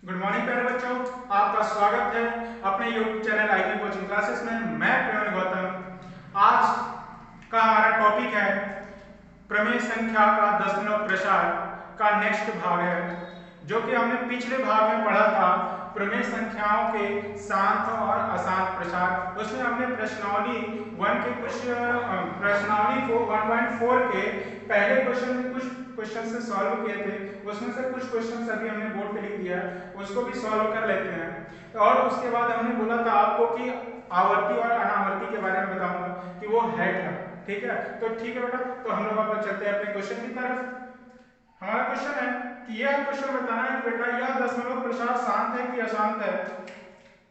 Good morning प्यारे बच्चों, आपका स्वागत है अपने YouTube channel IP coaching classes में। मैं प्रवीण गौतम। आज का हमारा टॉपिक है प्रमेय संख्या का दशमलव प्रसार का नेक्स्ट भाग है, जो कि हमने पिछले भाग में पढ़ा था प्रमेय संख्याओं के शांत और अशांत प्रसार। उसमें हमने प्रश्नावली 1 के कुछ प्रश्नावली को 1.4 के पहले क्वेश्चन में कुछ क्वेश्चन से सॉल्व किए थे। उसमें से कुछ क्वेश्चन अभी हमने बोर्ड पे लिख दिया है, उसको भी सॉल्व कर लेते हैं। और उसके बाद हमने बोला था आपको कि आवर्ती और अनावर्ती के बारे में बताऊंगा कि वो है क्या। ठीक है, तो ठीक है बेटा, तो हम लोग अब चलते हैं अपने क्वेश्चन की तरफ। हमारा क्वेश्चन है कि यह क्वेश्चन बताना है कि बेटा यह दशमलव प्रसार शांत है कि अशांत है।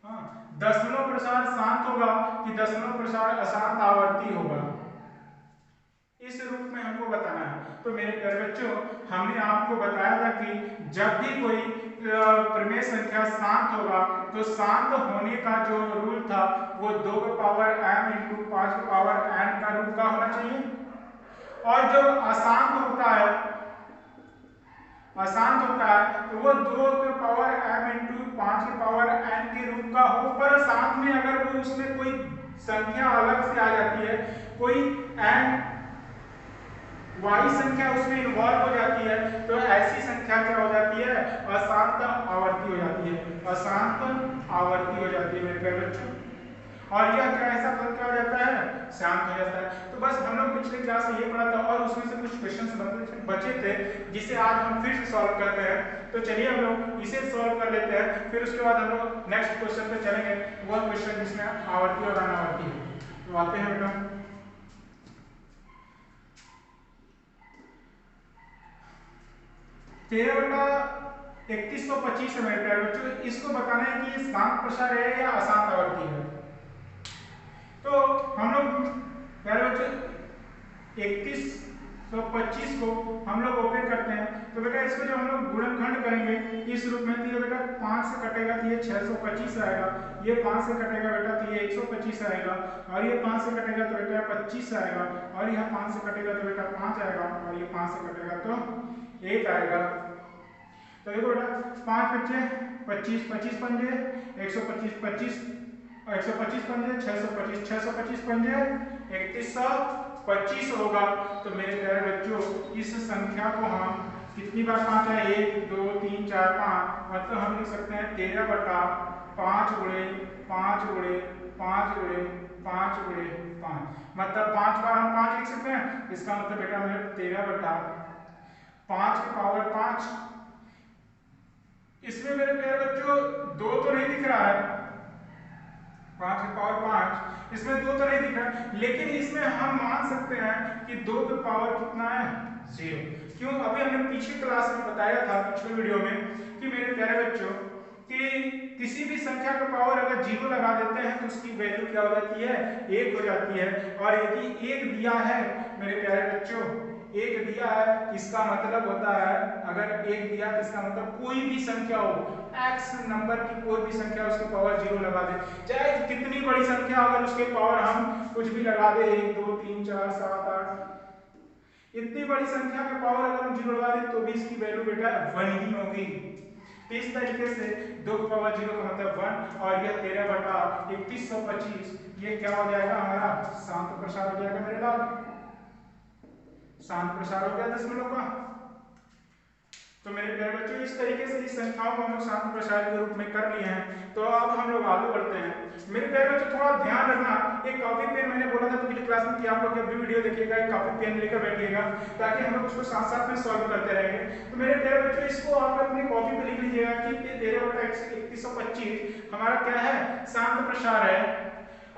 हाँ, दशमलव प्रसार शांत होगा कि दशमलव प्रसार अशांत आवर्ती होगा, इस रूप में हमको बताना है। तो मेरे प्यारे बच्चों, हमने आपको बताया था कि जब भी कोई प्रमेय संख्या शांत होगा तो शांत होने का जो रूल था वो 2 के पावर m इंटू 5 के पावर n का रूप का होना चाहिए। और जो अशांत होता है तो वो 2 के पावर m इंटू 5 के पावर n के रूप का हो, पर साथ में अगर वो उसमें कोई संख्या अलग से आ जाती है, कोई n वाई संख्या उसमें इन्वॉल्व हो जाती है, तो ऐसी संख्या क्या हो जाती है? अशांत आवर्ती हो जाती है। अशांत आवर्ती हो जाती है मेरे प्यारे बच्चों। और यह क्या ऐसा फल क्या हो जाता है? शांत हो जाता है। तो बस हम लोग पिछले क्लास में ये पढ़ा था और उसमें से कुछ क्वेश्चंस बचे थे जिसे आज हम फिर से सॉल्व करते हैं। तो चलिए हम लोग इसे सॉल्व कर लेते हैं, फिर उसके बाद हम लोग नेक्स्ट क्वेश्चन पे चलेंगे, वह क्वेश्चन जिसमें आवर्ती और अनावर्ती है। तो आते हैं बेटा। तेरह बटा 3125 है मेरे प्यारे बच्चों। इसको बताना है कि ये शांत प्रसार है या अशांत आवर्ती है। तो हम लोग प्यारे बच्चों 3125 को हम लोग ओपन करते हैं। तो बेटा इसको जब हम लोग गुणनखंड करेंगे इस रूप में, तो ये बेटा 5 से कटेगा तो ये 625 आएगा, ये 5 से कटेगा बेटा तो ये 125 आएगा, और ये 5 से कटेगा तो बेटा 25 आएगा, और यह 5 से कटेगा तो बेटा 5 आएगा, और ये 5 से कटेगा तो 1 आएगा। तो देखो बेटा 5 बच्चे 25, 25 पंजे 125, 25 और 125 पंजे 625, 625 पंजे 3125 होगा। तो मेरे प्यारे बच्चों इस संख्या को हम कितनी बार 5 है, 1 2 3 4 5, मतलब हम लिख सकते हैं 13 बटा 5 गुणे 5 गुणे 5 गुणे 5 गुणे 5, मतलब 5 बार हम 5 लिख सकते हैं। इसका मतलब बेटा मेरे 13 बटा 5 के पावर 5। इसमें मेरे प्यारे बच्चों 2 तो नहीं दिख रहा है, 5 के पावर 5 इसमें 2 तो नहीं दिख रहा है, लेकिन इसमें हम मान सकते हैं कि 2 के पावर कितना है? 0। क्यों? अभी हमने पिछली क्लास में बताया था, पिछले वीडियो में, कि मेरे प्यारे बच्चों कि किसी भी संख्या का पावर अगर 0 लगा देते हैं तो उसकी वैल्यू क्या हो जाती है? 1 हो जाती है। और यदि 1 दिया है मेरे प्यारे बच्चों, 1 दिया है, इसका मतलब होता है, अगर 1 दिया तो इसका मतलब कोई भी संख्या हो, x नंबर की कोई भी संख्या उसके पावर 0 लगा दे, चाहे कितनी बड़ी संख्या, अगर उसके पावर हम कुछ भी लगा दे 1 2 3 4 7 8, इतनी बड़ी संख्या के पावर अगर हम 0 लगा दें तो भी इसकी वैल्यू बेटा 1 ही होगी। तो इस तरीके से 2 की पावर 0 का मतलब 1, और यह 13 बटा 3125 ये क्या हो जाएगा? हमारा शांत प्रसार हो जाएगा मेरे लाल, शांत प्रसार हो गया दशमलव का। तो मेरे प्यारे बच्चों इस तरीके से इस संख्याओं को हम लोग शांत प्रसार के रूप में कर लिए हैं। तो अब हम लोग आगे बढ़ते हैं। मेरे प्यारे बच्चों थोड़ा ध्यान रखना, एक कॉपी पेन मैंने बोला था पिछली क्लास में कि आप लोग जब भी वीडियो देखिएगा एक कॉपी पेन लेकर बैठिएगा, ताकि हम लोग उसको साथ साथ में सॉल्व करते रहेंगे। तो मेरे प्यारे बच्चों इसको आप अपनी कॉपी पे लिख लीजिएगा कि 13 बटा 3125 हमारा क्या है? शांत प्रसार है।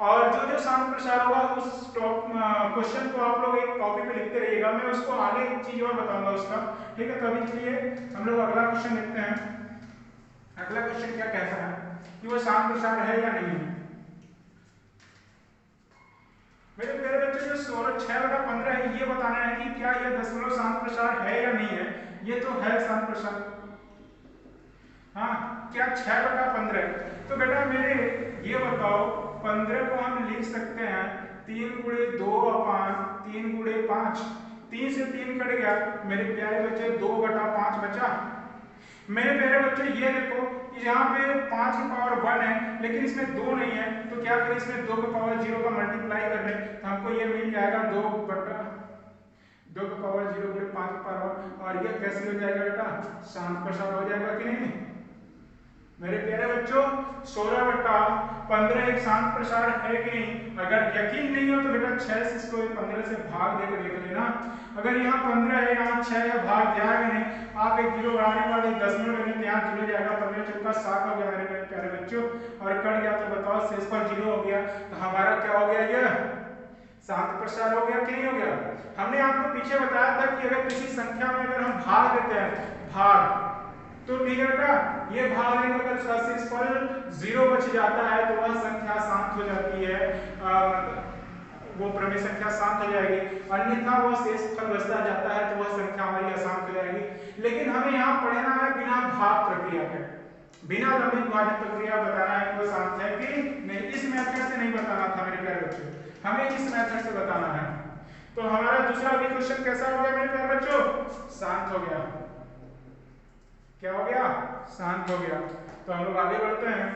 और जो जो शांत प्रसार होगा उस क्वेश्चन को आप लोग एक कॉपी पे लिखते रहिएगा, मैं उसको आगे एक चीज और बताऊंगा उसका। ठीक है, तो अभी के लिए हम लोग अगला क्वेश्चन लिखते हैं। अगला क्वेश्चन क्या कहता है कि वो शांत प्रसार है या नहीं है। मेरे प्यारे बच्चों जो 6/15 है, ये बताना है कि क्या यह दशमलव शांत प्रसार है या नहीं है। ये तो है शांत प्रसार। हाँ, क्या 6/15? तो बेटा मेरे ये बताओ, 15 को हम लिख सकते हैं 3 गुणे 2 अपान 3 गुणे 5, 3 से 3 कट गया मेरे प्यारे बच्चे, 2/5 बचा। मेरे प्यारे बच्चों ये देखो कि यहाँ पे 5 की पावर 1 है लेकिन इसमें 2 नहीं है, तो क्या करें, इसमें 2 की पावर 0 का मल्टीप्लाई कर लें तो हमको ये मिल जाएगा 2 बटा 2 की पावर 0 गुणे 5 की पावर 1, और ये कैसे हो जाएगा बेटा, शांत प्रसार हो जाएगा कि नहीं मेरे प्यारे बच्चों। 16 बटा 15 एक शांत प्रसार है कि नहीं? अगर यकीन नहीं हो तो बेटा 6 से इसको 15 से भाग देकर देख लेना। अगर यहाँ 15 है, यहाँ 6 है, भाग जाएगा नहीं, आप एक जीरो बढ़ाने के बाद एक दशमलव लेंगे, यहाँ जीरो जाएगा, 15 चौका 7 हो गया मेरे प्यारे बच्चों, और कट गया तो बताओ शेष पर जीरो हो गया, तो हमारा क्या हो गया, ये शांत प्रसार हो गया कि नहीं हो गया। हमने आपको पीछे बताया था कि अगर किसी संख्या में अगर हम भाग देते हैं, भाग, तो ठीक है बेटा, ये भाग देने अगर उसका शेषफल 0 बच जाता है तो वह संख्या शांत हो जाती है, वो प्रमेय संख्या शांत हो जाएगी, अन्यथा वो शेषफल बचता जाता है तो वह संख्या हमारी अशांत हो जाएगी। लेकिन हमें यहाँ पढ़ना है बिना भाग प्रक्रिया के, बिना लंबित विभाजन प्रक्रिया बताना है वो शांत है कि नहीं। इस मेथड से नहीं बताना था मेरे प्यारे बच्चों, हमें इस मेथड से बताना है। तो हमारा दूसरा भी क्वेश्चन कैसा हो गया मेरे प्यारे बच्चों, शांत हो गया। क्या हो गया, शांत हो गया। तो हम लोग आगे बढ़ते हैं।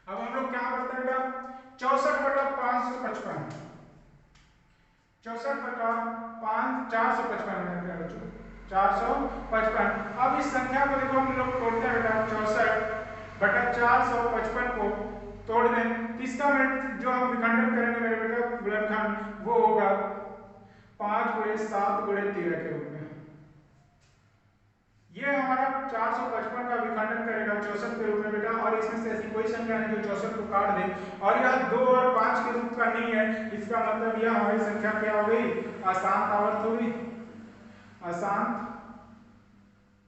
अब हम लोग क्या करते हैं बेटा, 64 बटा 555, 64 बटा 455 मेरे प्यारे बच्चों, 455। अब इस संख्या को देखो हम लोग तोड़ते हैं बेटा, 64 बटा 455 को तोड़ दें, इसका जो हम विखंडन करेंगे मेरे बेटा, गुणनखंड वो होगा 5 गुणे 7 गुणे 13 के रूप में। ये हमारा 455 का विखंडन करेगा 64 के रूप में बेटा, और इसमें से ऐसी कोई संख्या नहीं जो 64 को काट दे, और यह 2 और 5 के रूप का नहीं है, इसका मतलब यह हमारी संख्या क्या हो गई, अशांत आवर्त हो गई, अशांत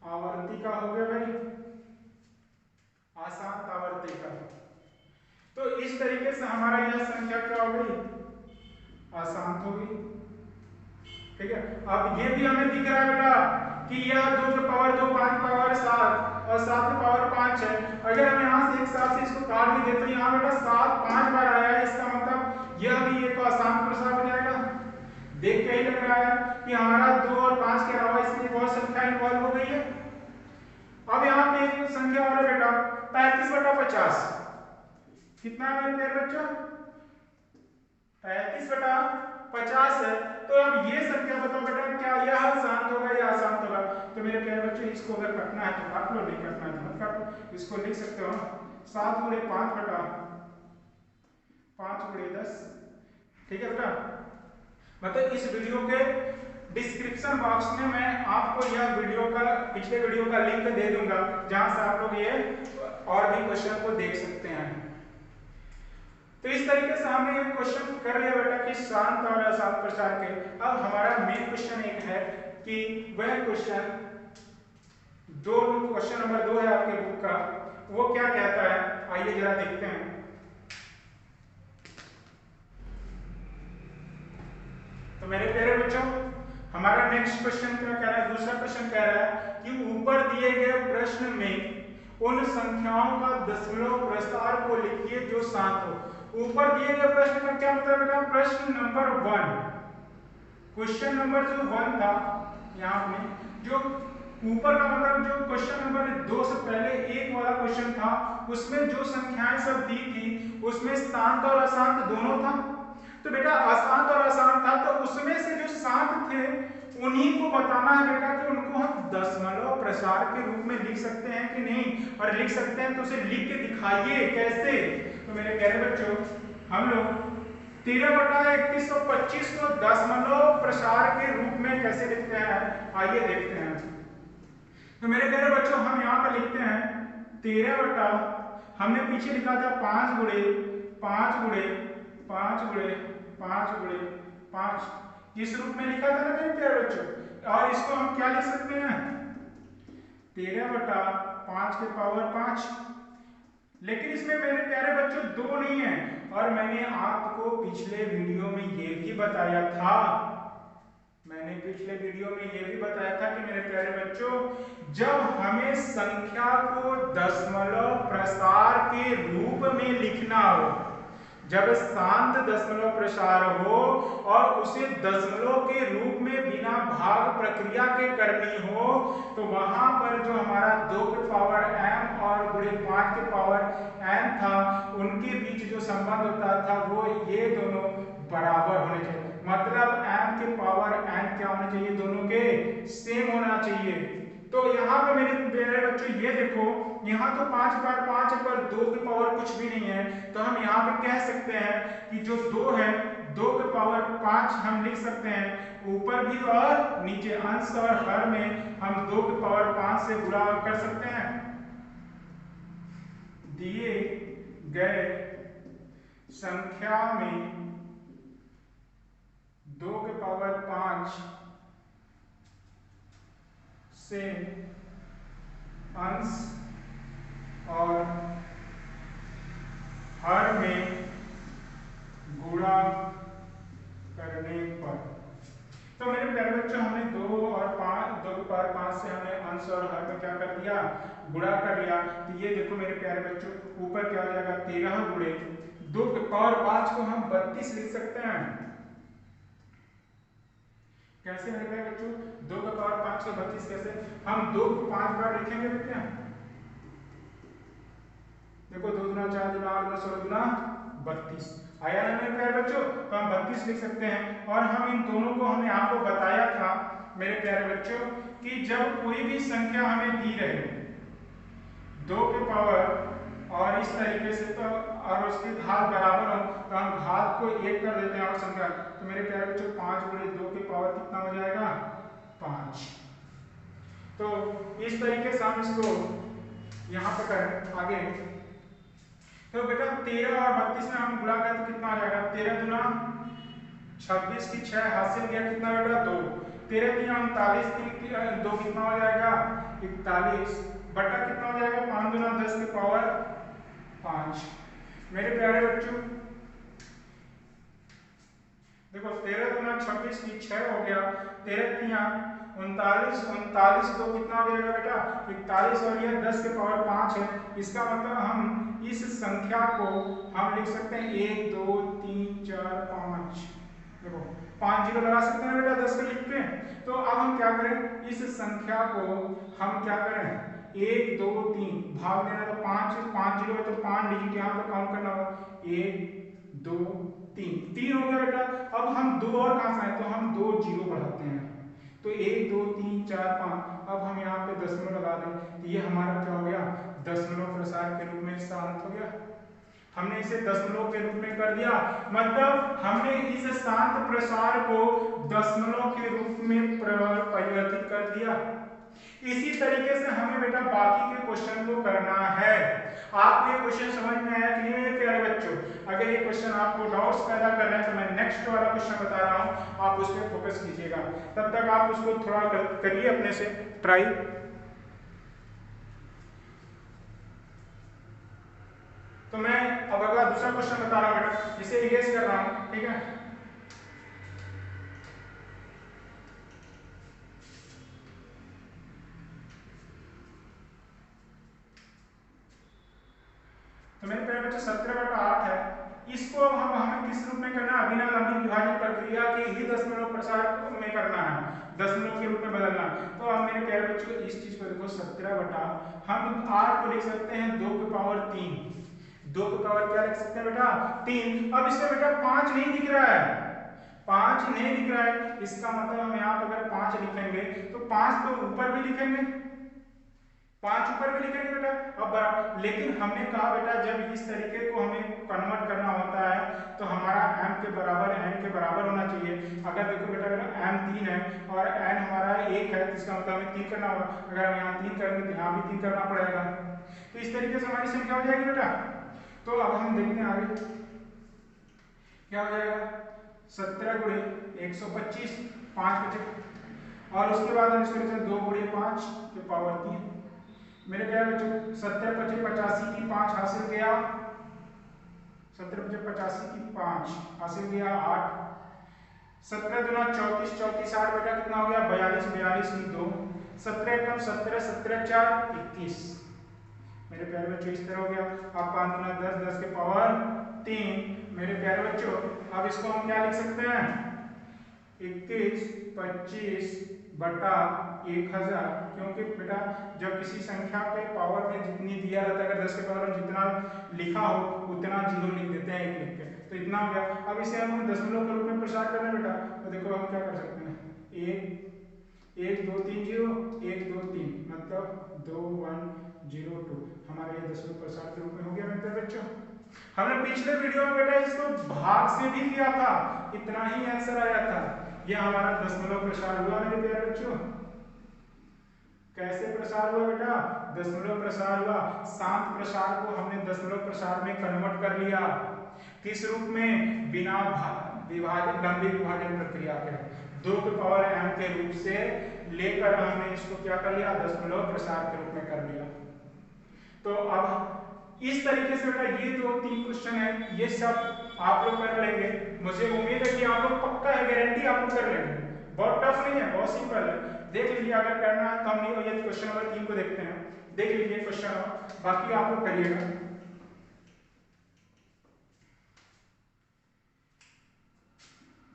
आवर्ती का हो गया भाई, अशांत आवर्ती का। तो इस तरीके से हमारा यह संख्या क्या हो गई, अशांत हो गई, ठीक है। अब ये भी हमें दिख रहा है बेटा कि यह 2 की पावर 2, 5 की पावर 7 और 7 की पावर 5 है। अगर हम यहाँ से एक साथ से इसको काट भी देते हैं, यहाँ बेटा 7 5 बार आया है, इसका मतलब यह भी एक अशांत प्रसार हो जाएगा। देख के ही लग रहा है कि हमारा 2 और 5 के अलावा इसमें बहुत संख्या इन्वॉल्व हो गई है। अब यहाँ पे एक संख्या और है बेटा, 35 बटा 50, कितना है मेरे प्यारे बच्चों, 35 बटा 50 है। तो अब ये संख्या बताओ बेटा, क्या यह शांत होगा या अशांत होगा। तो मेरे प्यारे बच्चों इसको अगर काटना है तो काट लो, नहीं काटना है तो मत काटो। इसको लिख सकते हो 7 गुणे 5 बटा 5 गुणे 10, ठीक है बेटा। मतलब इस वीडियो के डिस्क्रिप्शन बॉक्स में मैं आपको यह वीडियो का, पिछले वीडियो का लिंक दे दूंगा, जहां से आप लोग ये और भी क्वेश्चन को देख सकते हैं। तो इस तरीके से हमने एक क्वेश्चन कर लिया बेटा कि शांत और अशांत प्रसार के। अब हमारा मेन क्वेश्चन एक है कि वह क्वेश्चन जो क्वेश्चन नंबर 2 है आपके बुक का, वो क्या कहता है, आइए जरा देखते हैं। तो मेरे प्यारे बच्चों, हमारा नेक्स्ट क्वेश्चन क्या कह रहा है, दूसरा क्वेश्चन कह रहा है कि ऊपर दिए गए प्रश्न में उन संख्याओं का दशमलव प्रस्तार को लिखिए जो शांत हो। ऊपर दिए गए प्रश्न का क्या मतलब बेटा, प्रश्न नंबर 1, क्वेश्चन नंबर जो 1 था यहाँ में, जो ऊपर का मतलब जो क्वेश्चन नंबर 2 से पहले एक वाला क्वेश्चन था, उसमें जो संख्याएं सब दी थी उसमें शांत और अशांत दोनों था। तो बेटा अशांत और अशांत था, तो उसमें से जो शांत थे उन्हीं को बताना है बेटा कि उनको हम दशमलव प्रसार के रूप में लिख सकते हैं कि नहीं, और लिख सकते हैं तो उसे लिख के दिखाइए कैसे। तो मेरे प्यारे बच्चों, हम लोग 13 बटा 3125 को दशमलव प्रसार के रूप में कैसे लिखते हैं, आइए देखते हैं। तो मेरे प्यारे बच्चों, हम यहाँ पर लिखते हैं 13 बटा, हमने पीछे लिखा था 5 गुणे 5 गुणे 5 गुणे 5 गुणे 5, इस रूप में लिखा था ना मेरे प्यारे बच्चों। और इसको हम क्या लिख सकते हैं, 13 बटा 5 के पावर 5। लेकिन इसमें मेरे प्यारे बच्चों 2 नहीं है, और मैंने आपको पिछले वीडियो में ये भी बताया था, मैंने पिछले वीडियो में ये भी बताया था कि मेरे प्यारे बच्चों, जब हमें संख्या को दशमलव प्रसार के रूप में लिखना हो, जब शांत दशमलव प्रसार हो और उसे दशमलव के रूप में बिना भाग प्रक्रिया के करनी हो, तो वहां पर जो हमारा 2 के पावर m और गुणे 5 के पावर n था, उनके बीच जो संबंध होता था वो ये दोनों बराबर होने चाहिए। मतलब m के पावर n क्या होना चाहिए, दोनों के सेम होना चाहिए। तो यहाँ पे मेरे बच्चों ये देखो, यहाँ तो 5 बार 5 है पर 2 के पावर कुछ भी नहीं है, तो हम यहाँ पे कह सकते हैं कि जो 2 है 2 के पावर 5 हम लिख सकते हैं ऊपर भी और नीचे, अंश और हर में हम 2 के पावर 5 से गुणा कर सकते हैं। दिए गए संख्या में 2 के पावर 5 से अंश और हर में गुणा करने पर, तो मेरे प्यारे बच्चों हमने 2 और 5, 2 के पावर 5 से हमने अंश और हर में क्या कर दिया, गुणा कर लिया। तो ये देखो मेरे प्यारे बच्चों, ऊपर क्या हो जाएगा 13 गुणे 2 के पावर 5 को हम 32 लिख सकते हैं। कैसे मेरे प्यारे बच्चों, 2 के पावर 5 को 32 कैसे, हम 2 को 5 बार लिखेंगे बेटा। देखो 2 दूना 4 दूना 8 दूना 16 दूना 32 आया ना मेरे प्यारे बच्चों, तो हम 32 लिख सकते हैं। और हम इन दोनों को हमने आपको बताया था मेरे प्यारे बच्चों कि जब कोई भी संख्या हमें दी रहे 2 के पावर और इस तरीके से, तो और उसकी घात बराबर हो, तो हम घात को 1 कर देते हैं और संख्या, तो मेरे प्यारे बच्चों 5 गुणे 2 के पावर कितना हो जाएगा 5। तो इस तरीके से हम इसको यहाँ पर करें आगे, तो बेटा 13 और 32 में हम गुणा करें तो कितना आ जाएगा, 13 दूना 26 की 6 हासिल किया कितना बेटा 2, 13 तीन 39 की 2 कितना हो जाएगा 41 बटा कितना हो जाएगा 5 दूना 10 के पावर 5। मेरे प्यारे बच्चों देखो 13 दूना 26 की 6 हो गया, 13 तीन 39, 39 तो कितना हो जाएगा बेटा 41 और ये 10 के पावर 5 है। इसका मतलब हम इस संख्या को हम लिख सकते हैं 1 2 3 4 5, देखो 5 जीरो लगा सकते हैं बेटा 10 को लिख के। तो अब हम क्या करें, इस संख्या को हम क्या करें 1 2 3 भाग देना, तो 5 जीरो है तो 5 डिजिट यहाँ पर काउंट करना होगा 1 2 3 हो गया बेटा। अब हम 2 और कहां से आए, तो हम 2 जीरो बढ़ाते हैं, तो 1 2 3 4 5, अब हम यहाँ पे दशमलव लगा दें, तो ये हमारा क्या हो गया दशमलव प्रसार के रूप में शांत हो गया। हमने इसे दशमलव के रूप में कर दिया, मतलब हमने इस शांत प्रसार को दशमलव के रूप में परिवर्तित कर दिया। इसी तरीके से हमें बेटा बाकी के क्वेश्चन को करना है। आपको ये क्वेश्चन समझ में आया कि नहीं मेरे प्यारे बच्चों? अगर ये क्वेश्चन आपको डाउट्स पैदा कर रहे हैं तो मैं नेक्स्ट वाला क्वेश्चन बता रहा हूँ, आप उस पर फोकस कीजिएगा। तब तक आप उसको थोड़ा करिए अपने से ट्राई। तो मैं अब अगला दूसरा क्वेश्चन बता रहा हूँ बेटा, इसे इरेज कर रहा हूँ, ठीक है। तो मेरे प्यारे बच्चे 17/8 है, इसको अब हमें किस रूप में करना है, अभिनव लंबी विभाजन प्रक्रिया के ही दशमलव प्रसार में करना है, दशमलव के रूप में बदलना। तो अब मेरे प्यारे बच्चों इस चीज को देखो 17 हम 8 को लिख सकते हैं 2 के पावर 3, 2 के पावर क्या लिख सकते हैं बेटा 3। अब इसमें बेटा 5 नहीं दिख रहा है, 5 नहीं दिख रहा है, इसका मतलब हम यहाँ पर अगर 5 लिखेंगे तो 5 तो ऊपर भी लिखेंगे, 5 ऊपर भी लिखेंगे बेटा। अब बराबर, लेकिन हमने कहा बेटा जब इस तरीके को हमें कन्वर्ट करना होता है तो हमारा m के बराबर n के बराबर होना चाहिए। अगर देखो बेटा m 3 है और n हमारा 1 है, तो इसका मतलब हमें 3 करना होगा, अगर हम यहाँ 3 करेंगे तो यहाँ भी 3 करना पड़ेगा। तो इस तरीके से हमारी संख्या हो जाएगी बेटा। तो अब हम देखते हैं आगे क्या हो जाएगा, 17 गुणे 125, 5 बचे, और उसके बाद हम इसको लिखते हैं 2 गुणे 5 के पावर 3। मेरे प्यारे बच्चों 70 × 85 की 5 हासिल गया, 70 × 85 की 5 हासिल गया 8, 17 दूना 34, 34 8 बेटा कितना हो गया 42, 42 की 2, 17 कम 17, 17 4 21। मेरे प्यारे बच्चों इस तरह हो गया। अब 5 दूना 10, 10 के पावर 3 मेरे प्यारे बच्चों, अब इसको हम क्या लिख सकते हैं 21 25 बटा 1000, क्योंकि बेटा जब किसी संख्या के पावर में जितनी दिया रहता है, अगर 10 के पावर में जितना लिखा हो उतना जीरो लिख देते हैं एक लिख के, तो इतना हो गया। अब इसे हम दशमलव के रूप में प्रसार करना बेटा, तो देखो हम क्या कर सकते हैं 1 2 3 0 1 2 3 मतलब 2 1 0 2, हमारा ये दशमलव प्रसार के रूप में हो गया मेरे बच्चों। हमने पिछले वीडियो में बेटा इसको भाग से भी किया था, इतना ही आंसर आया था। ये हमारा दशमलव प्रसार हुआ मेरे प्यारे बच्चों। कैसे प्रसार हुआ बेटा, दशमलव प्रसार हुआ। शांत प्रसार को हमने दशमलव प्रसार में कन्वर्ट कर लिया, किस रूप में, बिना विभाजन लंबी विभाजन प्रक्रिया के 2 के पावर m के रूप से लेकर हमने इसको क्या कर लिया, दशमलव प्रसार के रूप में कर लिया। तो अब इस तरीके से बेटा ये 2-3 क्वेश्चन है, ये सब आप लोग कर लेंगे। मुझे उम्मीद है कि आप लोग पक्का है, गारंटी आप लोग कर लेंगे। बहुत टफ नहीं है, बहुत सिंपल है। देख लीजिए, अगर करना है तो हम ये क्वेश्चन नंबर 3 को देखते हैं। देख लीजिए क्वेश्चन, बाकी आप लोग करिएगा।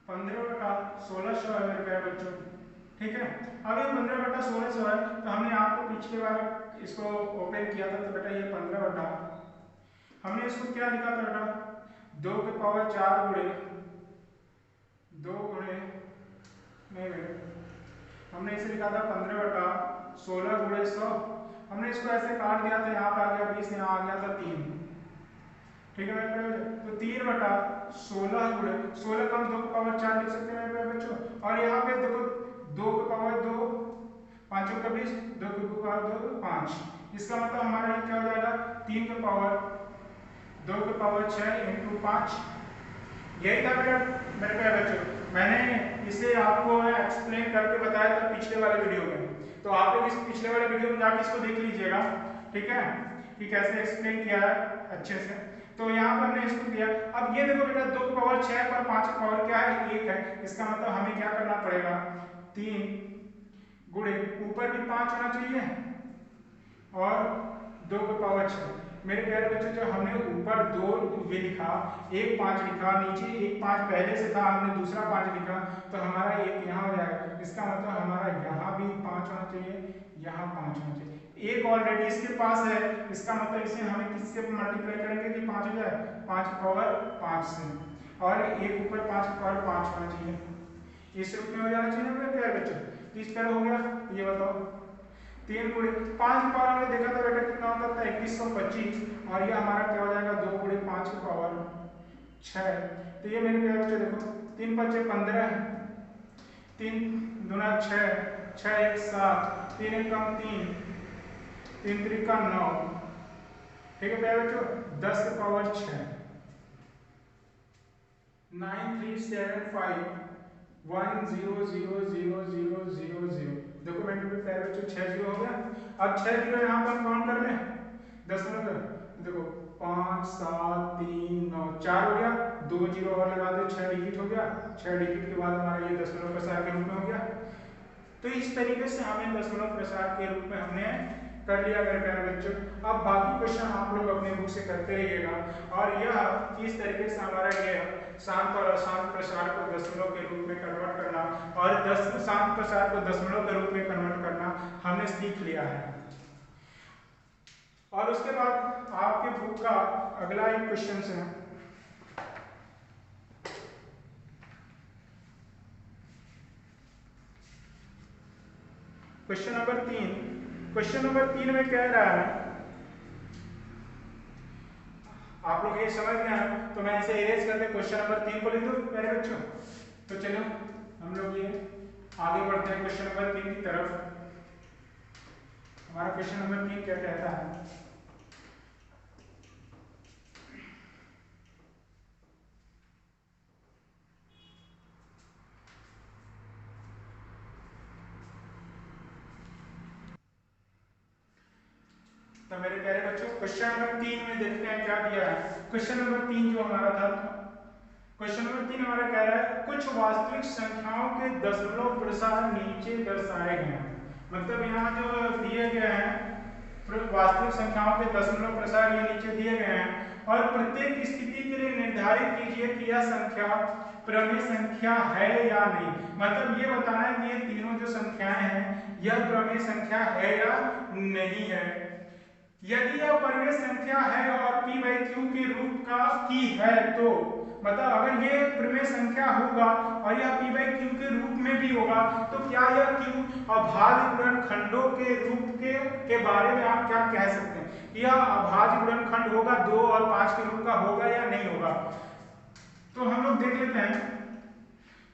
15 बटा 1600 है मेरे प्यारे बच्चों, ठीक है। अब ये 15 बटा 1600 है, तो हमने आपको पिछले बार इसको ओपन किया था, तो बेटा ये 15 बटा, हमने इसको क्या लिखा था बेटा 2 के पावर 4 गुणे 2 गुणे नहीं बेटा, हमने इसे लिखा था 15 बटा 16 गुणे 100। हमने इसको ऐसे काट दिया था, यहाँ पे आ गया 20, यहाँ आ गया था 3, ठीक है मेरे, तो 3 बटा 16 गुणे 16 का हम 2 के पावर 4 लिख सकते हैं मेरे बच्चों। और यहाँ पे देखो 2 के पावर 2 5 का 20, 2 के पावर 2 5, इसका मतलब हमारा ये क्या हो जाएगा 3 के पावर 2 के पावर 6 इंटू 5। यही था मेरे प्यारे बच्चों, मैंने इसे आपको एक्सप्लेन करके बताया था पिछले वाले वीडियो में, तो आप लोग इस पिछले वाले वीडियो में जाके इसको देख लीजिएगा, ठीक है, कि कैसे एक्सप्लेन किया है अच्छे से। तो यहाँ पर हमने इसको किया। अब ये देखो बेटा 2 की पावर 6 पर 5 की पावर क्या है 1 है, इसका मतलब हमें क्या करना पड़ेगा 3 गुणे ऊपर भी 5 होना चाहिए और 2 की पावर 6। मेरे प्यारे बच्चों, जो हमने ऊपर 2 ये लिखा, 1 5 लिखा, नीचे 1 5 पहले से था, हमने दूसरा 5 लिखा, तो हमारा 1 यहाँ हो जाएगा। इसका मतलब हमारा यहाँ भी 5 होना चाहिए, यहाँ 5 होना चाहिए। 1 ऑलरेडी इसके पास है, इसका मतलब इसे हमें किससे मल्टीप्लाई करेंगे कि 5 हो जाए, 5 पावर 5 से, और 1 ऊपर 5 पावर 5 होना चाहिए, इस रूप में हो जाना चाहिए मेरे प्यारे बच्चों। तो इस तरह हो गया, ये बताओ 3 गुणे 5 की पावर हमने देखा था बेटा कितना होता था 2125, और ये हमारा क्या हो जाएगा 2 गुणे 5 की पावर 6। तो ये मेरे प्यारे बच्चों देखो 3 5 15, 3 दूना 6, 6 1 7, 3 1 कम 3, 3 3 का 9, ठीक है प्यारे बच्चों, 10 की पावर 6, 9375 1000000। देखो मेरे प्यारे बच्चों 6 जीरो हो गया। अब 6 जीरो यहाँ पर काउंट कर लें, दशमलव कर, देखो 5 7 3 9 4 हो गया, 2 जीरो और लगा दो, 6 डिजिट हो गया। 6 डिजिट के बाद हमारा ये दशमलव प्रसार के रूप में हो गया। तो इस तरीके से हमें दशमलव प्रसार के रूप में हमने कर लिया मेरे प्यारे बच्चों। अब बाकी क्वेश्चन आप लोग अपने बुक से करते रहिएगा, और यह इस तरीके से हमारा ये शांत और अशांत प्रसार को दशमलव के रूप में कन्वर्ट करना और शांत प्रसार को दशमलव के रूप में कन्वर्ट करना हमने सीख लिया है। और उसके बाद आपके बुक का अगला एक क्वेश्चन है, क्वेश्चन नंबर 3। क्वेश्चन नंबर 3 में कह रहा है, आप लोग ये समझ में आए तो मैं इसे इरेज करके क्वेश्चन नंबर 3 को लिख दूं मेरे बच्चों। तो चलो हम लोग ये आगे बढ़ते हैं क्वेश्चन नंबर 3 की तरफ। हमारा क्वेश्चन नंबर 3 क्या कहता है, तो मेरे प्यारे बच्चों क्वेश्चन नंबर 3 में देखते हैं क्या दिया है। क्वेश्चन नंबर 3 जो हमारा था, क्वेश्चन नंबर 3 हमारा कह रहा है कुछ वास्तविक संख्याओं के दशमलव प्रसार नीचे दर्शाए गए हैं। मतलब यहाँ जो दिए गए हैं वास्तविक संख्याओं के दशमलव प्रसार ये नीचे दिए गए हैं, और प्रत्येक स्थिति के लिए निर्धारित कीजिए कि यह संख्या प्रमेय संख्या है या नहीं। मतलब ये बताना है कि ये तीनों जो संख्याएं हैं यह प्रमेय संख्या है या नहीं है। यदि यह प्रमेय संख्या है और p बाई q के रूप की है तो मतलब अगर ये प्रमेय संख्या होगा और यह p बाई q के रूप में भी होगा तो क्या यह q अभाज्य गुणनखंडों के रूप के बारे में आप क्या कह सकते हैं? यह अभाज्य गुणनखंड होगा 2 और 5 के रूप का होगा या नहीं होगा? तो हम लोग देख लेते हैं।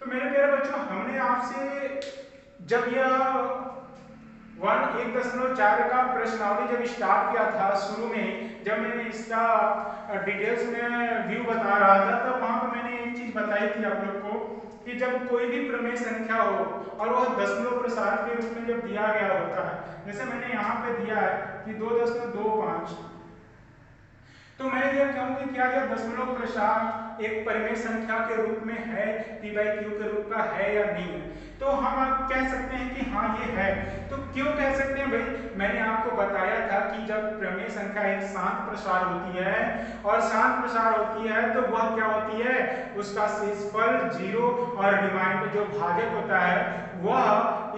तो मेरे प्यारे बच्चों, हमने आपसे जब यह 1.4 का प्रश्नावली जब स्टार्ट किया था शुरू में, जब मैंने इसका डिटेल्स में व्यू बता रहा था, तब वहां पर मैंने एक चीज बताई थी आप लोग को कि जब कोई भी प्रमेय संख्या हो और वह दशमलव प्रसार के रूप में जब दिया गया होता है, जैसे मैंने यहाँ पे दिया है कि 2.25, तो मैं यह कहूँगी क्या यह दशमलव प्रसार एक परिमेय संख्या के रूप में है, p बाई q के रूप का है या नहीं है? तो हम आप कह सकते हैं कि हाँ ये है। तो क्यों कह सकते हैं भाई? मैंने आपको बताया था कि जब प्रमेय संख्या एक शांत प्रसार होती है और शांत प्रसार होती है तो वह क्या होती है, उसका शेषफल 0 और रिमाइंडर जो भाजक होता है वह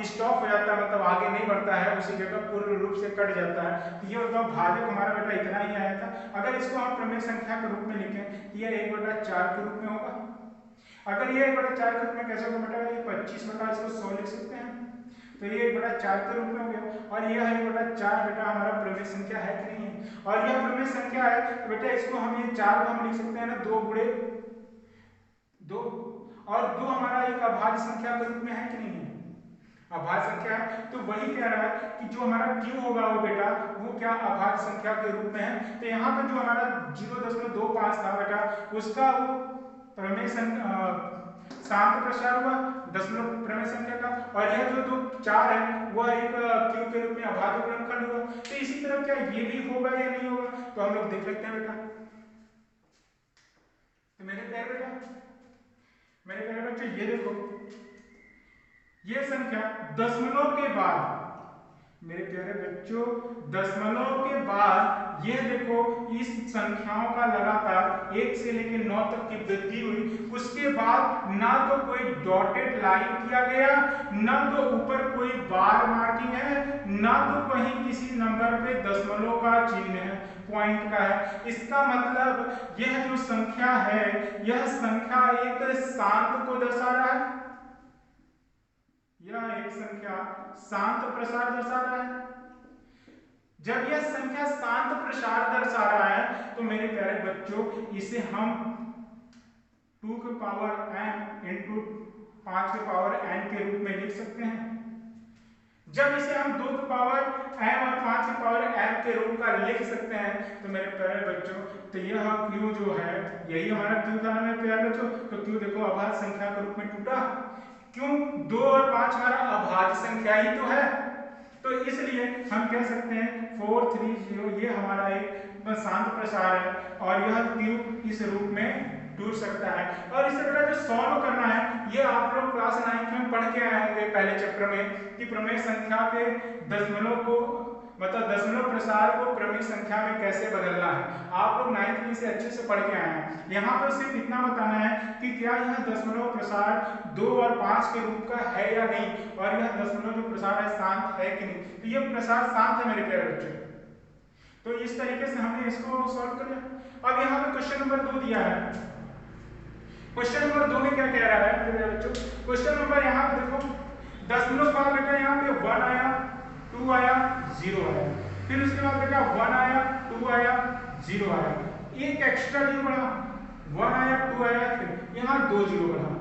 स्टॉप हो जाता है, मतलब आगे नहीं बढ़ता है, उसी जगह पूर्ण रूप से कट जाता है। तो ये मतलब भाजक हमारा बेटा इतना ही आया था। अगर इसको हम प्रमेय संख्या के रूप में लिखें, यह 1/4 के रूप में होगा। अगर ये 1/4 के रूप में कैसे होगा बेटा? ये 25 बटा इसको 100 लिख सकते हैं, तो ये 1/4 के रूप में हो गया। और यह 1/4 बेटा हमारा प्रमेय संख्या है कि नहीं है? और यह प्रमेय संख्या है तो बेटा इसको हम ये 4 को हम लिख सकते हैं ना 2 गुणे 2, और 2 हमारा एक अभाज्य संख्या के रूप में है कि नहीं है? अभाज्य संख्या है। तो वही कह रहा है कि जो हमारा q होगा वो बेटा वो क्या अभाज्य संख्या के रूप में है। तो यहाँ पे जो हमारा 0.25 था बेटा उसका वो प्रमेय शांत प्रसार हुआ दशमलव प्रमेय संख्या का, और यह जो 4 है वह एक q के रूप में अभाज्य गुणनखंड हुआ। तो इसी तरह क्या ये भी होगा या नहीं होगा? तो हम लोग देख लेते हैं बेटा। तो मेरे प्यारे बच्चों ये देखो, ये संख्या दशमलव के बाद, मेरे प्यारे बच्चों दशमलव के बाद ये देखो इस संख्याओं का लगातार 1 से लेकर 9 तक की वृद्धि हुई। उसके बाद ना तो कोई डॉटेड लाइन किया गया, ना तो ऊपर कोई बार मार्किंग है, ना तो कहीं किसी नंबर पे दशमलव का चिन्ह है, पॉइंट का है। इसका मतलब यह जो संख्या है यह संख्या एक शांत को दर्शा रहा है, यह एक संख्या शांत प्रसार दर्शा रहा है। जब यह संख्या शांत प्रसार दर्शा रहा है तो मेरे प्यारे बच्चों इसे हम 2 के पावर n इंटू 5 के पावर n के रूप में लिख सकते हैं। जब इसे हम 2 के पावर m और 5 के पावर m के रूप का लिख सकते हैं तो मेरे प्यारे बच्चों तो यह q जो है यही हमारा q था ना मेरे प्यारे बच्चों। तो q देखो अभाज्य संख्या के रूप में टूटा, क्यों? 2 और 5 हमारा अभाज्य संख्या ही तो है। तो इसलिए हम कह सकते हैं 430 ये हमारा एक शांत प्रसार है और यह q इस रूप में टूट सकता है। और इसे बेटा जो सॉल्व करना है ये आप लोग क्लास 9 में पढ़ के आए होंगे पहले चैप्टर में कि प्रमेय संख्या के दशमलव को मतलब दशमलव प्रसार को प्रमेय संख्या में कैसे बदलना है। आप लोग 9th में से अच्छे से पढ़ के आए हैं। यहाँ पर सिर्फ इतना बताना है कि क्या यह दशमलव प्रसार 2 और 5 के रूप का है या नहीं, और यह दशमलव जो प्रसार है शांत है कि नहीं। तो ये प्रसार शांत है मेरे प्यारे बच्चों। तो इस तरीके से हमने इसको सॉल्व कर लिया। अब यहाँ पे क्वेश्चन नंबर 2 दिया है। क्वेश्चन नंबर 2 में क्या कह रहा है मेरे बच्चों? क्वेश्चन नंबर यहाँ पे देखो दशमलव का बेटा यहाँ पे 1 आया, 2 आया, 0 आया, फिर उसके बाद बेटा 1 आया, 2 आया, 0 आया, एक एक्स्ट्रा 0 बढ़ा, 1 आया, 2 आया, फिर यहाँ 2 0 बढ़ा,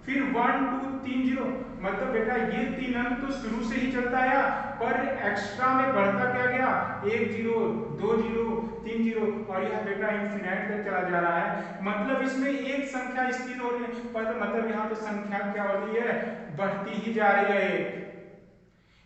फिर 1 2 3 0। मतलब बेटा ये 3 अंक तो शुरू से ही चलता आया पर एक्स्ट्रा में बढ़ता क्या गया, 1 0 2 0 3 0, और यह बेटा इंफिनिट तक चला जा रहा है। मतलब इसमें एक संख्या स्थिर हो रही है पर मतलब यहाँ पे संख्या क्या हो रही है, बढ़ती ही जा रही है।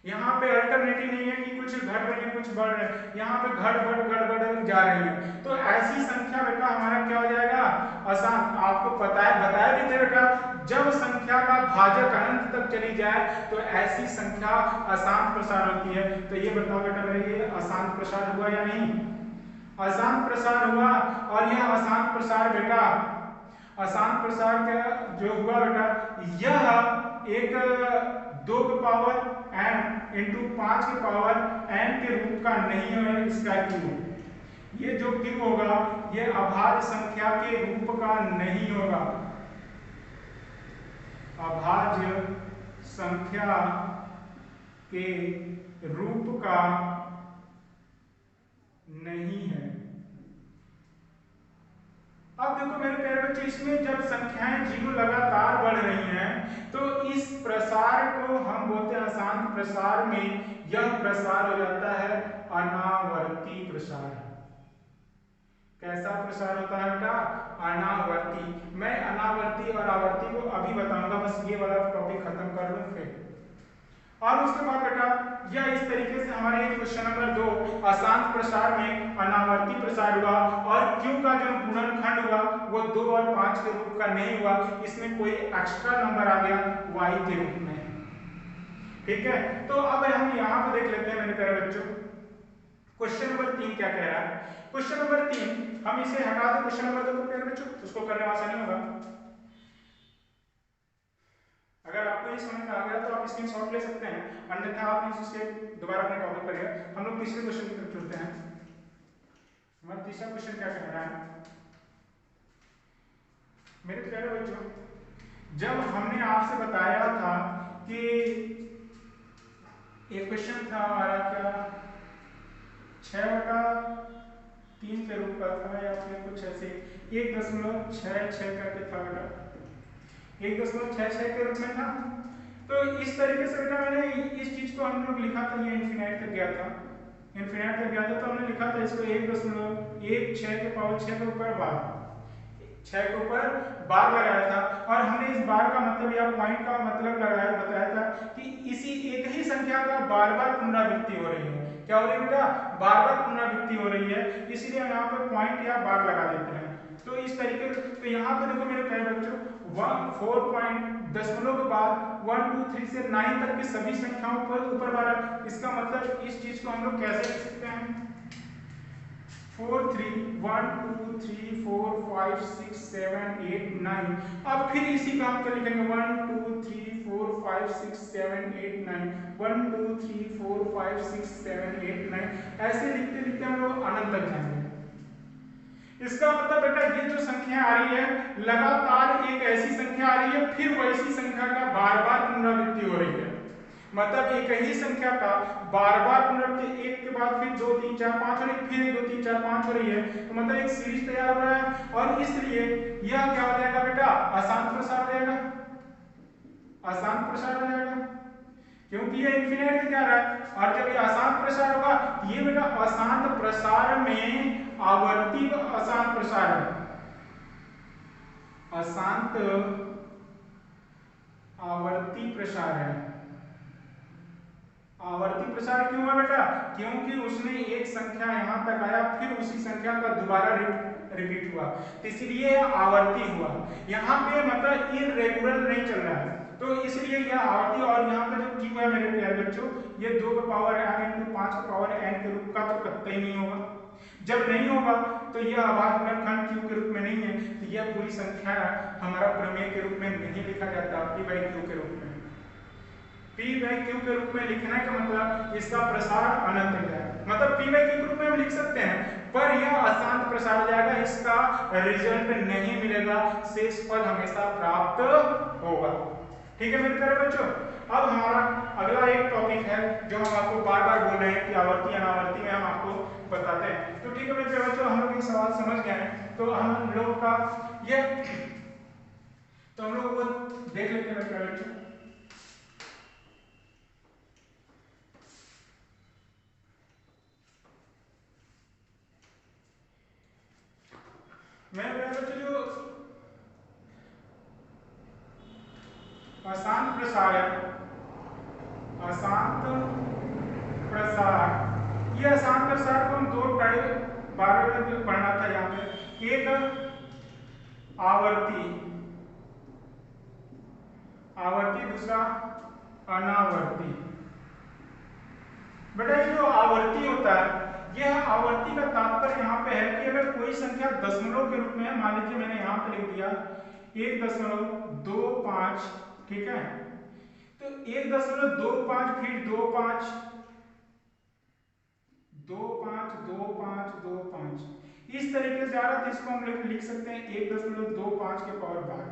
यहाँ पे अल्टरनेटिव नहीं है कि कुछ घट रहे हैं कुछ बढ़ रहे हैं, यहाँ पे घट बढ़ जा रही है। तो ऐसी संख्या बेटा हमारा क्या हो जाएगा, अशांत। आपको पता है बताया भी थे बेटा जब संख्या का भाजक अनंत तक चली जाए तो ऐसी संख्या अशांत प्रसार होती है। तो ये बताओ बेटा मेरे ये अशांत प्रसार हुआ या नहीं? अशांत प्रसार हुआ। और यह अशांत प्रसार बेटा, अशांत प्रसार का जो हुआ बेटा, यह एक 2 के पावर n इंटू 5 के पावर n के रूप का नहीं है इसका क्यू। ये जो क्यू होगा ये अभाज्य संख्या के रूप का नहीं होगा, अभाज्य संख्या के रूप का नहीं है। अब देखो मेरे प्यारे बच्चे, इसमें जब संख्याएं जीरो लगातार बढ़ रही हैं तो इस प्रसार को हम बोलते हैं अशांत प्रसार में यह प्रसार हो जाता है अनावर्ती प्रसार। कैसा प्रसार होता है बेटा? अनावर्ती। मैं अनावर्ती और आवर्ती को अभी बताऊंगा, बस ये वाला टॉपिक खत्म कर लूं फिर। और उसके बाद बेटा यह इस तरीके से हमारे क्वेश्चन नंबर 2 अशांत प्रसार में अनावर्ती प्रसार हुआ और क्यू का जो गुणनखंड हुआ वो 2 और 5 के रूप का नहीं हुआ, इसमें कोई एक्स्ट्रा नंबर आ गया y के रूप में। ठीक है, तो अब हम यहाँ पे देख लेते हैं मेरे प्यारे बच्चों क्वेश्चन नंबर 3 क्या कह रहा है। क्वेश्चन नंबर 3 हम इसे हटा दें, क्वेश्चन नंबर 2 को प्यारे बच्चों उसको करने में आसानी होगा। अगर आपको ये समझ में आ गया तो आप स्क्रीनशॉट ले सकते हैं, अन्यथा आप इसे दोबारा अपने कॉपी करिए। हम लोग तीसरे क्वेश्चन की तरफ चलते हैं। हमारा तीसरा क्वेश्चन क्या कह रहा है मेरे प्यारे बच्चों, जब हमने आपसे बताया था कि एक क्वेश्चन था हमारा क्या 6/3 के रूप का था या फिर कुछ ऐसे 1.66 करके था बेटा, 1.66 के रूप में था। तो इस तरीके से बेटा मैंने इस चीज को हम लोग लिखा था, ये इन्फिनाइट तक गया था, इन्फिनाइट तक गया था तो हमने लिखा था इसको 1.16 के पावर 6 के ऊपर बार, 6 के ऊपर बार लगाया था। और हमने इस बार का मतलब या पॉइंट का मतलब लगाया बताया था कि इसी एक ही संख्या का बार बार पुनरावृत्ति हो रही है। क्या हो रही है बेटा? बार बार पुनरावृत्ति हो रही है, इसलिए हम यहाँ पर पॉइंट या बार लगा देते हैं। तो इस तरीके से तो यहाँ पे देखो मेरे प्यारे बच्चों 4 पॉइंट दशमलव के बाद 1 2 3 से 9 तक की सभी संख्याओं पर ऊपर बार। इसका मतलब इस चीज को हम लोग कैसे लिख सकते हैं 4 3 1 2 3 4 5 6 7 8 9। अब फिर इसी काम को लिखेंगे 1 2 3 4 5 6 7 8 9 1 2 3 4 5 6 7 8 9 ऐसे लिखते लिखते हम लोग अनंत तक जाएंगे। इसका मतलब बेटा ये जो संख्या आ रही है लगातार एक ऐसी संख्या आ रही है, फिर वैसी संख्या का बार बार पुनरावृत्ति हो रही है। मतलब एक ही संख्या का बार बार पुनरावृत्ति, एक के बाद फिर 2 3 4 5 हो रही है, फिर 2 3 4 5 हो रही है, तो मतलब एक सीरीज तैयार हो रहा है। और इसलिए यह क्या हो जाएगा बेटा? अशांत प्रसार हो जाएगा, अशांत प्रसार हो जाएगा क्योंकि ये इन्फिनिट जा रहा है। और जब ये अशांत प्रसार होगा, ये बेटा अशांत प्रसार में आवर्ती अशांत प्रसार है, अशांत आवर्ती प्रसार है। आवर्ती प्रसार क्यों है बेटा? क्योंकि उसने एक संख्या यहां तक आया, फिर उसी संख्या का दोबारा रिपीट हुआ, तो इसलिए आवर्ती हुआ। यहाँ पे मतलब इरेगुलर नहीं चल रहा है, तो इसलिए यह आवर्ती। और यहाँ पे जो क्यू है मेरे प्यारे बच्चों, ये 2 के पावर n इंटू 5 के पावर n के रूप का तो कतई नहीं होगा। जब नहीं होगा तो यह अभाज्य गुणनखंड क्यू के रूप में नहीं है, तो यह पूरी संख्या हमारा प्रमेय के रूप में नहीं लिखा जाता, p बाई क्यू के रूप में। p बाई क्यू के रूप में लिखने का मतलब इसका प्रसार अनंत है, मतलब p बाई क्यू के रूप में हम लिख सकते हैं, पर यह अशांत प्रसार हो जाएगा, इसका रिजल्ट नहीं मिलेगा, शेष फल हमेशा प्राप्त होगा। ठीक है मेरे प्यारे बच्चों, अब हमारा अगला एक टॉपिक है जो हम आपको बार बार बोल रहे हैं कि आवर्ती अनावर्ती में हम आपको बताते हैं। तो ठीक है मेरे प्यारे बच्चों, हम लोग ये सवाल समझ गए हैं, तो हम लोग का ये तो हम लोग वो देख लेते हैं मेरे प्यारे बच्चों। मेरे प्यारे बच्चों जो अशांत प्रसार है, अशांत प्रसार, ये अशांत प्रसार को हम 2 टाइप बार पढ़ना था यहाँ पे। एक आवर्ती, आवर्ती, दूसरा अनावर्ती। बेटा ये जो आवर्ती होता है यह आवर्ती का तात्पर्य यहाँ पे है कि अगर कोई संख्या दशमलव के रूप में है, मान लीजिए मैंने यहाँ पे लिख दिया 1.25, ठीक है, तो 1.25 फिर 25 इस तरीके से आ रहा है, तो इसको हम लिख सकते हैं 1.25 के पावर 12।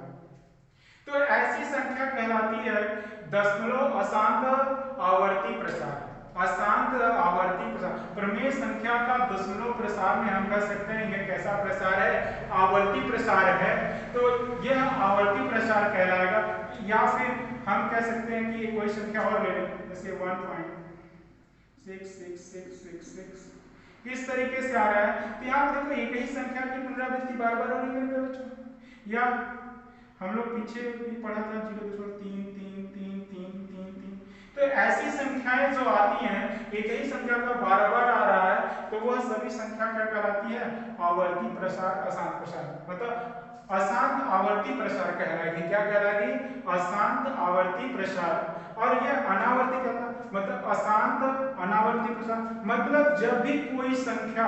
तो ऐसी संख्या कहलाती है दशमलव अशांत आवर्ती प्रसार। अशांत आवर्ती प्रसार, प्रमेय संख्या का दशमलव प्रसार में हम कह सकते हैं यह कैसा प्रसार है, आवर्ती प्रसार है। तो यह आवर्ती प्रसार कहलाएगा। या फिर हम कह सकते हैं कि कोई संख्या और ले लें, जैसे 1.66666 इस तरीके से आ रहा है। तो यहाँ पर देखो एक ही संख्या की पुनरावृत्ति बार बार हो रही है बच्चों। या हम लोग पीछे भी पढ़ा था 0.33333। तो ऐसी संख्याएं जो आती हैं, एक ही संख्या का बार बार आ रहा है, तो वह सभी संख्या क्या कहलाती है, आवर्ती प्रसार, अशांत प्रसार। मतलब अशांत आवर्ती प्रसार कहलाएगी। क्या कहलाएगी, अशांत आवर्ती प्रसार। और यह अनावर्ती कहता मतलब अशांत अनावर्ती प्रसार, मतलब जब भी कोई संख्या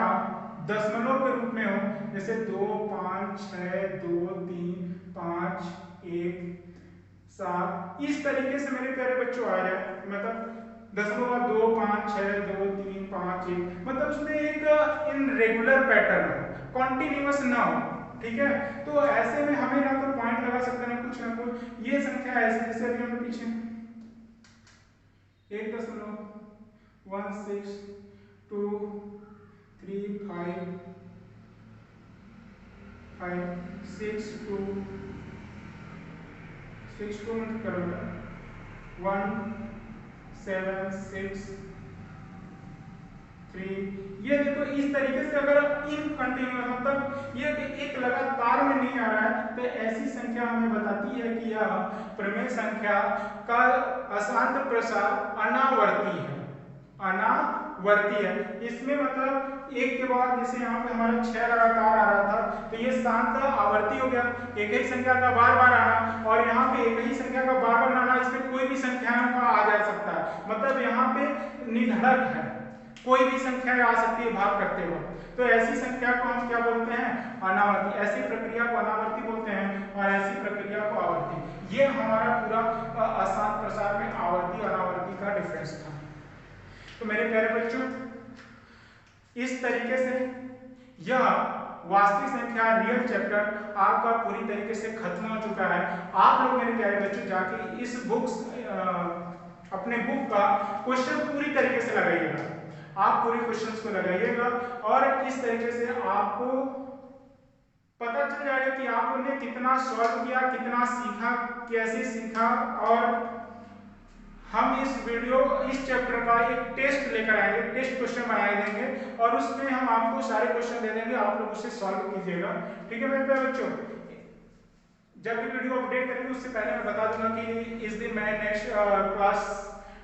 दशमलव के रूप में हो, जैसे 2 5 6 2 3 5 1 7 इस तरीके से मेरे प्यारे बच्चों आ रहा है। मतलब दशमलव 2 5 6 2 3 5 1, मतलब उसमें एक इनरेगुलर पैटर्न हो, कॉन्टिन्यूअस ना हो, ठीक है। तो ऐसे में हमें ना तो पॉइंट लगा सकते हैं कुछ ना कुछ। ये संख्या ऐसे जैसे अभी हम पीछे 1.16235562 मत करो 176 ये देखो इस तरीके से अगर इनकंटिन्यूअस मतलब ये एक लगातार में नहीं आ रहा है, तो ऐसी संख्या हमें बताती है कि यह प्रमेय संख्या का अशांत प्रसार अनावर्ती है। अनावर्ती है इसमें मतलब एक के बाद जैसे यहाँ पे हमारा 6 लगातार आ रहा था, तो ये शांत आवर्ती हो गया, एक ही संख्या का बार बार आना। और यहाँ पे एक ही संख्या का बार बार आना, इसमें कोई भी संख्या का आ जा सकता है, मतलब यहाँ पे निधड़क है, कोई भी संख्या आ सकती है भाग करते वक्त। तो ऐसी संख्या को हम क्या बोलते हैं, अनावर्ती। ऐसी प्रक्रिया को अनावर्ती बोलते हैं और ऐसी प्रक्रिया को आवर्ती। ये हमारा पूरा अशांत प्रसार में आवर्ती अनावर्ती का डिफरेंस था। तो मेरे प्यारे बच्चों, इस तरीके से यह वास्तविक संख्या रियल चैप्टर आपका पूरी तरीके से खत्म हो चुका है। आप लोग मेरे प्यारे बच्चों जाके इस अपने बुक का क्वेश्चन पूरी तरीके से लगाइएगा। आप पूरे क्वेश्चंस को लगाइएगा और इस तरीके से आपको पता चल जाएगा कि आपने कितना सॉल्व किया, कितना सीखा, कैसे सीखा। और हम इस चैप्टर का एक टेस्ट लेकर आएंगे, टेस्ट क्वेश्चन बना देंगे और उसमें हम आपको सारे क्वेश्चन दे देंगे, आप लोग उसे सॉल्व कीजिएगा, ठीक है मेरे प्यारे बच्चों। जब भी वीडियो अपडेट करेंगे उससे पहले मैं बता दूंगा कि इस दिन मैं नेक्स्ट क्लास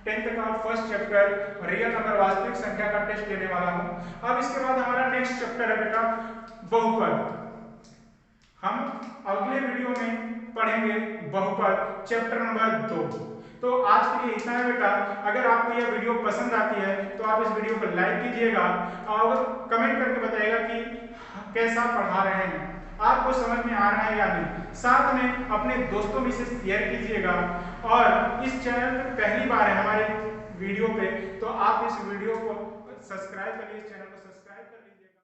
10th का फर्स्ट चैप्टर रियल नंबर वास्तविक संख्या का टेस्ट लेने वाला हूं। अब इसके बाद हमारा नेक्स्ट चैप्टर है बेटा बहुपद। हम अगले वीडियो में पढ़ेंगे बहुपद चैप्टर नंबर 2। तो आज के लिए इतना है बेटा। अगर आपको यह वीडियो पसंद आती है तो आप इस वीडियो को लाइक कीजिएगा और कमेंट करके बताइएगा कि कैसा पढ़ा रहे हैं, आपको समझ में आ रहा है या नहीं। साथ में अपने दोस्तों में से शेयर कीजिएगा। और इस चैनल पे पहली बार है हमारे वीडियो पे, तो आप इस वीडियो को सब्सक्राइब करिए, चैनल को